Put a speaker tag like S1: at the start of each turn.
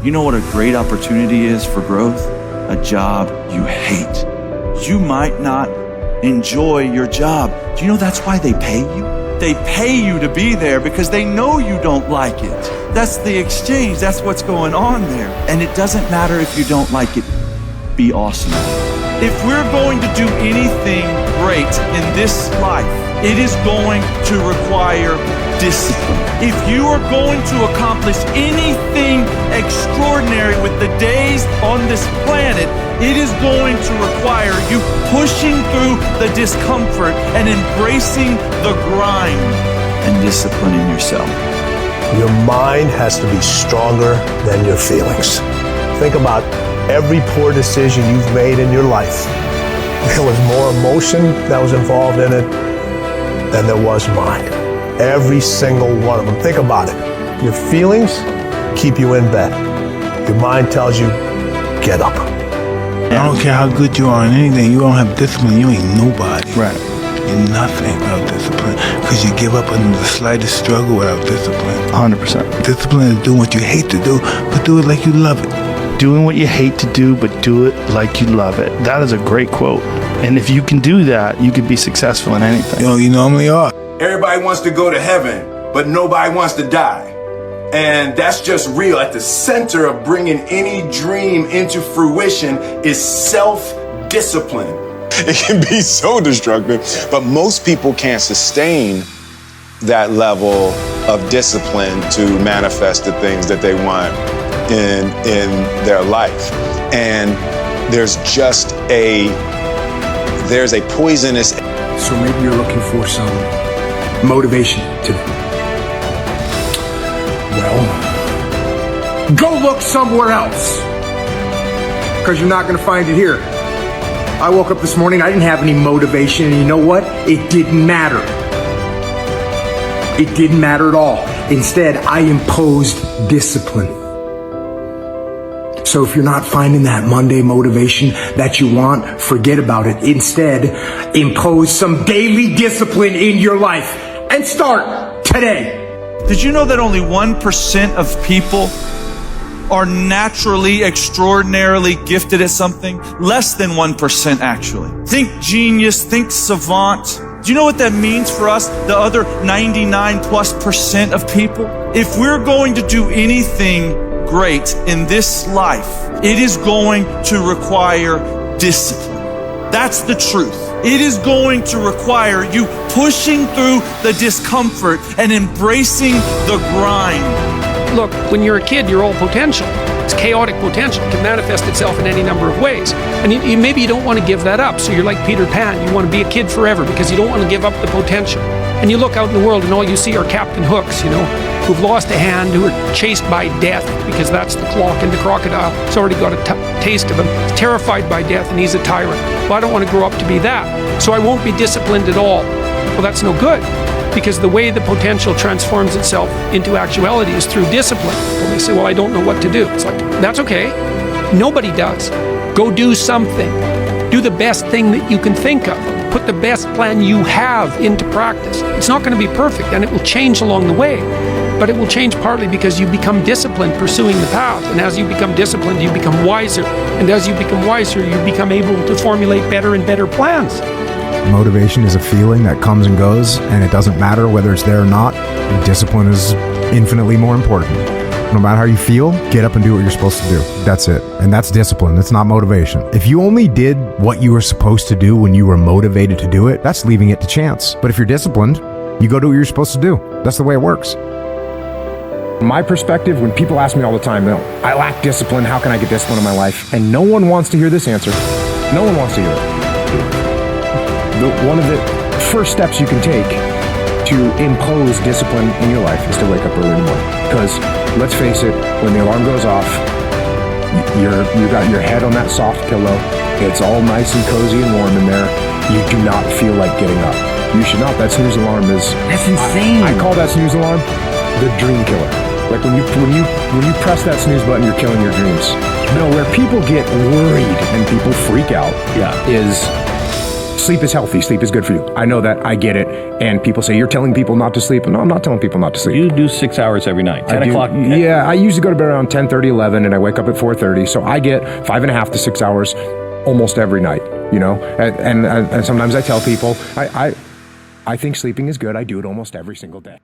S1: You know what a great opportunity is for growth? A job you hate. You might not enjoy your job. Do you know that's why they pay you? They pay you to be there because they know you don't like it. That's the exchange. That's what's going on there. And it doesn't matter if you don't like it. Be awesome. If we're going to do anything great in this life, it is going to require discipline. If you are going to accomplish anything extraordinary with the days on this planet, it is going to require you pushing through the discomfort and embracing the grind and disciplining yourself.
S2: Your mind has to be stronger than your feelings. Think about every poor decision you've made in your life. There was more emotion that was involved in it than there was mind. Every single one of them. Think about it. Your feelings keep you in bed. Your mind tells you, get up.
S3: I don't care how good you are in anything, you don't have discipline, you ain't nobody.
S4: Right.
S3: You're nothing without discipline. Because you give up under the slightest struggle without discipline.
S4: 100%.
S3: Discipline is doing what you hate to do, but do it like you love it.
S4: Doing what you hate to do, but do it like you love it. That is a great quote. And if you can do that, you can be successful in anything.
S3: You normally are.
S5: Everybody wants to go to heaven, but nobody wants to die. And that's just real. At the center of bringing any dream into fruition is self-discipline.
S6: It can be so destructive, but most people can't sustain that level of discipline to manifest the things that they want in their life. And there's a poisonous.
S7: So maybe you're looking for some motivation today. Well, go look somewhere else, because you're not going to find it here. I woke up this morning, I didn't have any motivation, and you know what? It didn't matter. It didn't matter at all. Instead, I imposed discipline. So if you're not finding that Monday motivation that you want, forget about it. Instead, impose some daily discipline in your life and start today.
S1: Did you know that only 1% of people are naturally, extraordinarily gifted at something? Less than 1%, actually. Think genius, think savant. Do you know what that means for us, the other 99+% of people? If we're going to do anything great in this life, it is going to require discipline. That's the truth. It is going to require you pushing through the discomfort and embracing the grind.
S8: Look, when you're a kid, you're all potential. It's chaotic potential. It can manifest itself in any number of ways. And maybe you don't want to give that up. So you're like Peter Pan. You want to be a kid forever because you don't want to give up the potential. And you look out in the world and all you see are Captain Hooks, who've lost a hand, who are chased by death because that's the clock, and the crocodile has already got a taste of him. He's terrified by death and he's a tyrant. Well, I don't want to grow up to be that. So I won't be disciplined at all. Well, that's no good, because the way the potential transforms itself into actuality is through discipline. And they say, well, I don't know what to do. It's like, that's okay. Nobody does. Go do something. Do the best thing that you can think of. Put the best plan you have into practice. It's not going to be perfect, and it will change along the way. But it will change partly because you become disciplined pursuing the path. And as you become disciplined, you become wiser. And as you become wiser, you become able to formulate better and better plans.
S9: Motivation is a feeling that comes and goes, and it doesn't matter whether it's there or not. Discipline is infinitely more important. No matter how you feel, get up and do what you're supposed to do. That's it. And that's discipline. That's not motivation. If you only did what you were supposed to do when you were motivated to do it, that's leaving it to chance. But if you're disciplined, you go do what you're supposed to do. That's the way it works.
S10: From my perspective, when people ask me all the time, I lack discipline, how can I get discipline in my life? And no one wants to hear this answer. No one wants to hear it. One of the first steps you can take to impose discipline in your life is to wake up early in the morning. Because let's face it, when the alarm goes off, you got your head on that soft pillow. It's all nice and cozy and warm in there. You do not feel like getting up. You should not. That snooze alarm is...
S11: That's insane.
S10: I call that snooze alarm the dream killer. Like when you press that snooze button, you're killing your dreams. No, where people get worried and people freak out is Sleep is healthy. Sleep is good for you. I know that. I get it. And people say, you're telling people not to sleep. No, I'm not telling people not to sleep.
S11: You do 6 hours every night, 10 o'clock.
S10: Yeah, I usually go to bed around 10:30, 11, and I wake up at 4:30. So I get 5.5 to 6 hours almost every night, you know? And sometimes I tell people, I think sleeping is good. I do it almost every single day.